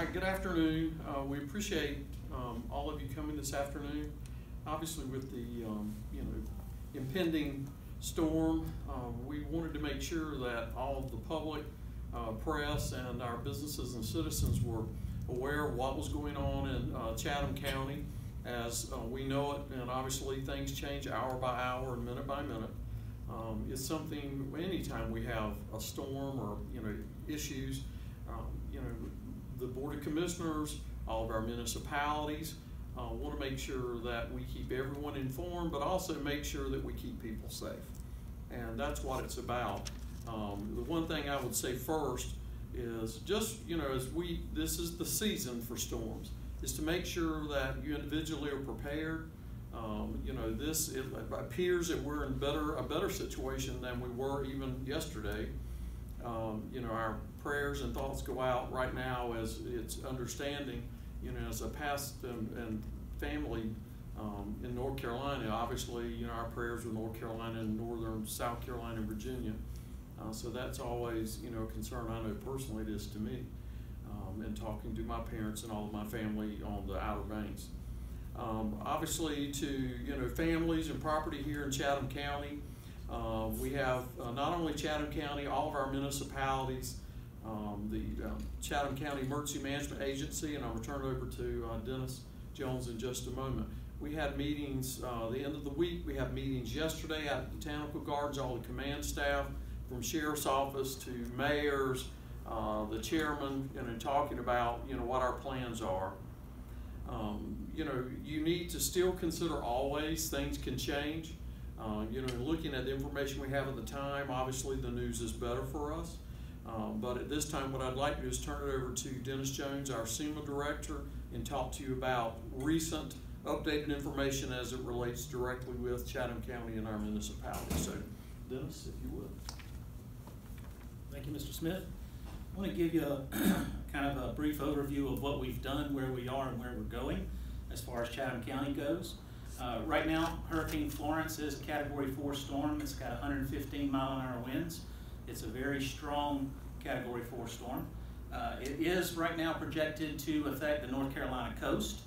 right, good afternoon. We appreciate all of you coming this afternoon. Obviously, with the impending storm, we wanted to make sure that all of the public, press, and our businesses and citizens were aware of what was going on in Chatham County as we know it, and obviously things change hour by hour and minute by minute. It's something, anytime we have a storm or issues, the Board of Commissioners, all of our municipalities want to make sure that we keep everyone informed, but also make sure that we keep people safe. And that's what it's about. The one thing I would say first is just, this is the season for storms, is to make sure that you individually are prepared. It appears that we're in a better situation than we were even yesterday. Our prayers and thoughts go out right now as it's understanding, as a past and family in North Carolina. Obviously, our prayers with North Carolina and northern South Carolina and Virginia. So that's always, a concern. I know personally it is to me, and talking to my parents and all of my family on the Outer Banks. Obviously, to families and property here in Chatham County, we have not only Chatham County, all of our municipalities, the Chatham County Emergency Management Agency, and I'll turn it over to Dennis Jones in just a moment. We had meetings the end of the week. We had meetings yesterday at the Botanical Gardens, all the command staff, from Sheriff's Office to mayors, the chairman, talking about what our plans are. You need to still consider always things can change. Looking at the information we have at the time, obviously the news is better for us. But at this time, what I'd like to do is turn it over to Dennis Jones, our SEMA director, and talk to you about recent updated information as it relates directly with Chatham County and our municipality. So, Dennis, if you would. Thank you, Mr. Smith. I want to give you kind of a brief overview of what we've done, where we are, and where we're going as far as Chatham County goes. Right now, Hurricane Florence is a Category 4 storm. It's got 115 mile-an-hour winds. It's a very strong Category 4 storm. It is right now projected to affect the North Carolina coast.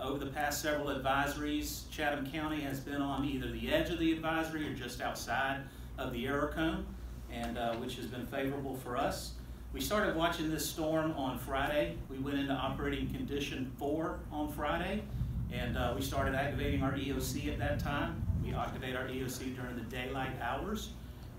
Over the past several advisories, Chatham County has been on either the edge of the advisory or just outside of the error cone, and which has been favorable for us. We started watching this storm on Friday. We went into operating condition 4 on Friday, and we started activating our EOC at that time. We activate our EOC during the daylight hours,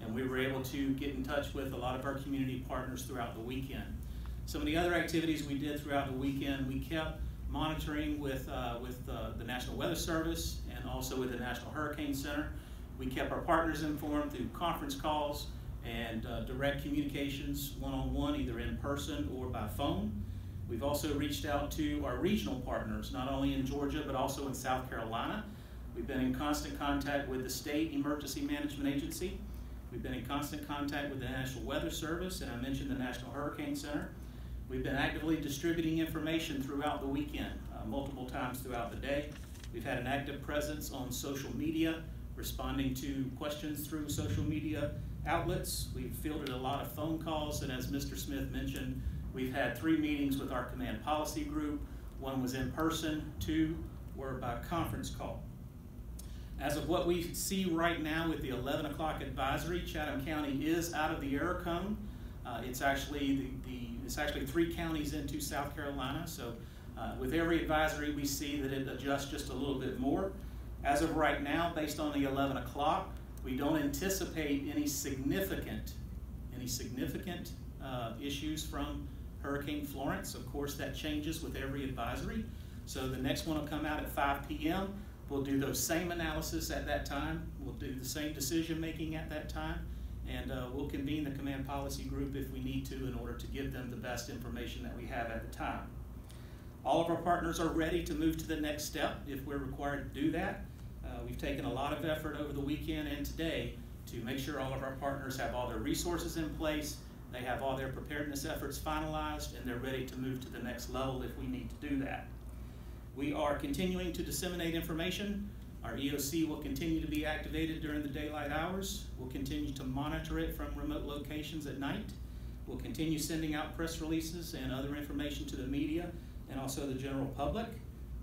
and we were able to get in touch with a lot of our community partners throughout the weekend. Some of the other activities we did throughout the weekend, we kept monitoring with the National Weather Service and also with the National Hurricane Center. We kept our partners informed through conference calls and direct communications one-on-one, either in person or by phone. We've also reached out to our regional partners, not only in Georgia, but also in South Carolina. We've been in constant contact with the State Emergency Management Agency. We've been in constant contact with the National Weather Service, and I mentioned the National Hurricane Center. We've been actively distributing information throughout the weekend, multiple times throughout the day. We've had an active presence on social media, responding to questions through social media outlets. We've fielded a lot of phone calls, and as Mr. Smith mentioned, we've had 3 meetings with our command policy group. 1 was in person, 2 were by conference call. As of what we see right now with the 11 o'clock advisory, Chatham County is out of the error cone. It's actually it's actually 3 counties into South Carolina. So with every advisory, we see that it adjusts just a little bit more. As of right now, based on the 11 o'clock, we don't anticipate any significant issues from Hurricane Florence. Of course, that changes with every advisory. So the next one will come out at 5 p.m. We'll do those same analysis at that time. We'll do the same decision making at that time. And we'll convene the command policy group if we need to in order to give them the best information that we have at the time. All of our partners are ready to move to the next step if we're required to do that. We've taken a lot of effort over the weekend and today to make sure all of our partners have all their resources in place, they have all their preparedness efforts finalized, and they're ready to move to the next level if we need to do that. We are continuing to disseminate information. Our EOC will continue to be activated during the daylight hours. We'll continue to monitor it from remote locations at night. We'll continue sending out press releases and other information to the media and also the general public.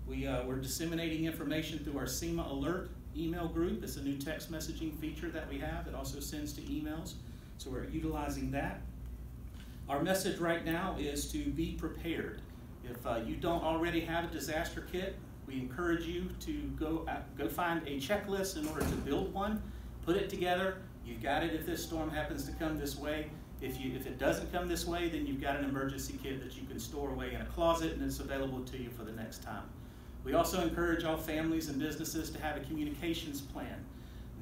We're disseminating information through our SEMA Alert email group. It's a new text messaging feature that we have. It also sends to emails, so we're utilizing that. Our message right now is to be prepared. If you don't already have a disaster kit, we encourage you to go find a checklist in order to build one, put it together. You've got it if this storm happens to come this way. If it doesn't come this way, then you've got an emergency kit that you can store away in a closet and it's available to you for the next time. We also encourage all families and businesses to have a communications plan.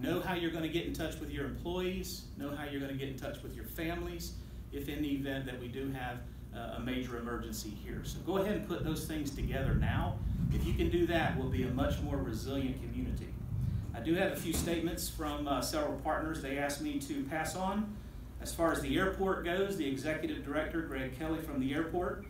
Know how you're going to get in touch with your employees, know how you're going to get in touch with your families if in the event that we do have a major emergency here. So go ahead and put those things together now. If you can do that, we'll be a much more resilient community. I do have a few statements from several partners they asked me to pass on. As far as the airport goes, the Executive Director, Greg Kelly from the airport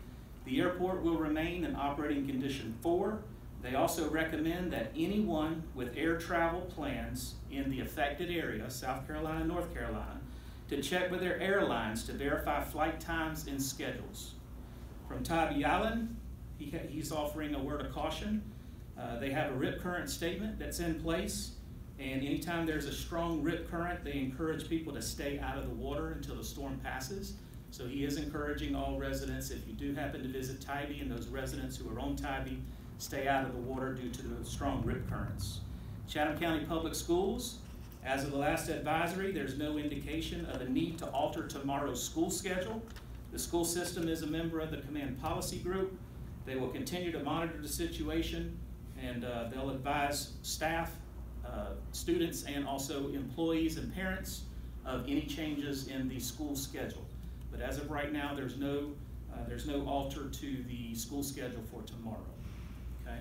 will remain in operating condition 4. They also recommend that anyone with air travel plans in the affected area, South Carolina, North Carolina, to check with their airlines to verify flight times and schedules. From Tybee Island, he's offering a word of caution. They have a rip current statement that's in place, and anytime there's a strong rip current, they encourage people to stay out of the water until the storm passes. So he is encouraging all residents, if you do happen to visit Tybee, and those residents who are on Tybee, stay out of the water due to the strong rip currents. Chatham County Public Schools, as of the last advisory, there's no indication of a need to alter tomorrow's school schedule. The school system is a member of the Command Policy Group. They will continue to monitor the situation, and they'll advise staff, students, and also employees and parents of any changes in the school schedule. But as of right now, there's no alter to the school schedule for tomorrow. Okay.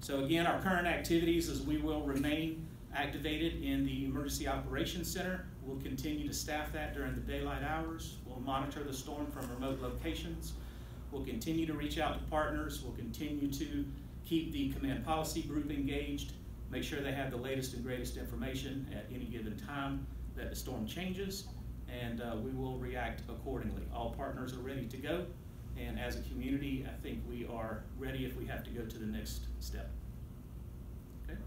So again, our current activities is we will remain activated in the Emergency Operations Center. We'll continue to staff that during the daylight hours. We'll monitor the storm from remote locations. We'll continue to reach out to partners. We'll continue to keep the Command Policy Group engaged, make sure they have the latest and greatest information at any given time that the storm changes, and we will react accordingly. All partners are ready to go, and as a community, I think we are ready if we have to go to the next step. Okay?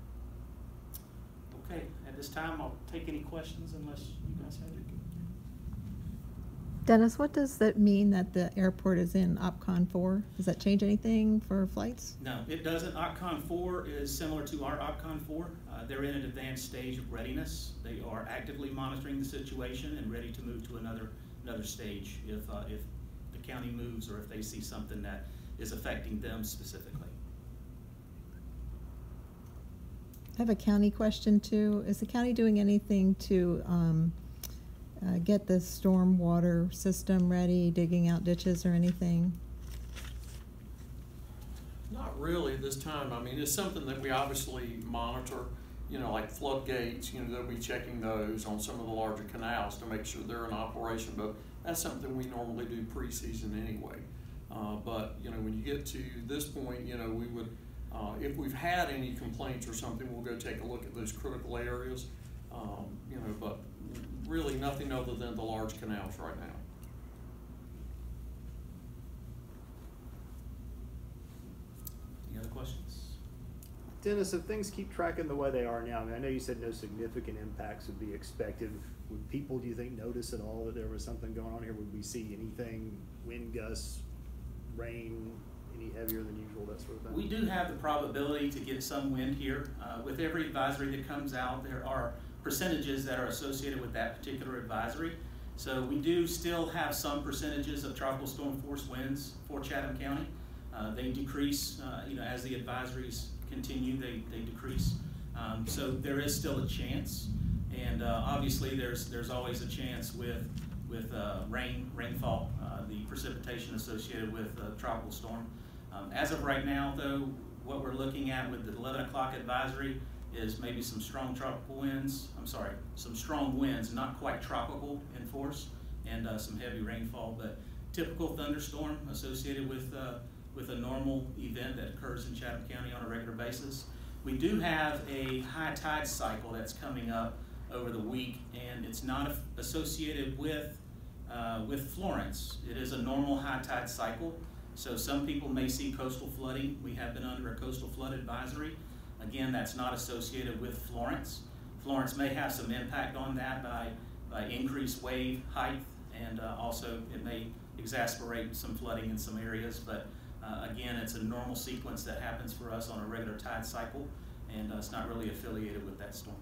Okay, at this time, I'll take any questions unless you guys have any. Dennis, what does that mean that the airport is in OPCON 4? Does that change anything for flights? No, it doesn't. OPCON 4 is similar to our OPCON 4. They're in an advanced stage of readiness. They are actively monitoring the situation and ready to move to another stage if the county moves or if they see something that is affecting them specifically. I have a county question too. Is the county doing anything to get the storm water system ready, digging out ditches or anything? Not really this time. I mean, it's something that we obviously monitor, you know, like floodgates, you know, they'll be checking those on some of the larger canals to make sure they're in operation, but that's something we normally do pre-season anyway. But, you know, when you get to this point, you know, we would, if we've had any complaints or something, we'll go take a look at those critical areas, you know, but really nothing other than the large canals right now. Any other questions? Dennis, if things keep tracking the way they are now, I mean, I know you said no significant impacts would be expected. Would people, do you think, notice at all that there was something going on here? Would we see anything, wind gusts, rain, any heavier than usual, that sort of thing? We do have the probability to get some wind here. With every advisory that comes out, there are percentages that are associated with that particular advisory. So we do still have some percentages of tropical storm force winds for Chatham County. They decrease, you know, as the advisories continue, they decrease. So there is still a chance, and obviously there's always a chance with rainfall, the precipitation associated with a tropical storm. As of right now, though, what we're looking at with the 11 o'clock advisory is maybe some strong tropical winds. I'm sorry, some strong winds, not quite tropical in force, and some heavy rainfall, but typical thunderstorm associated with a normal event that occurs in Chatham County on a regular basis. We do have a high tide cycle that's coming up over the week, and it's not associated with With Florence, it is a normal high tide cycle, so some people may see coastal flooding. We have been under a coastal flood advisory. Again, that's not associated with Florence. Florence may have some impact on that by increased wave height, and also it may exacerbate some flooding in some areas, but again, it's a normal sequence that happens for us on a regular tide cycle, and it's not really affiliated with that storm.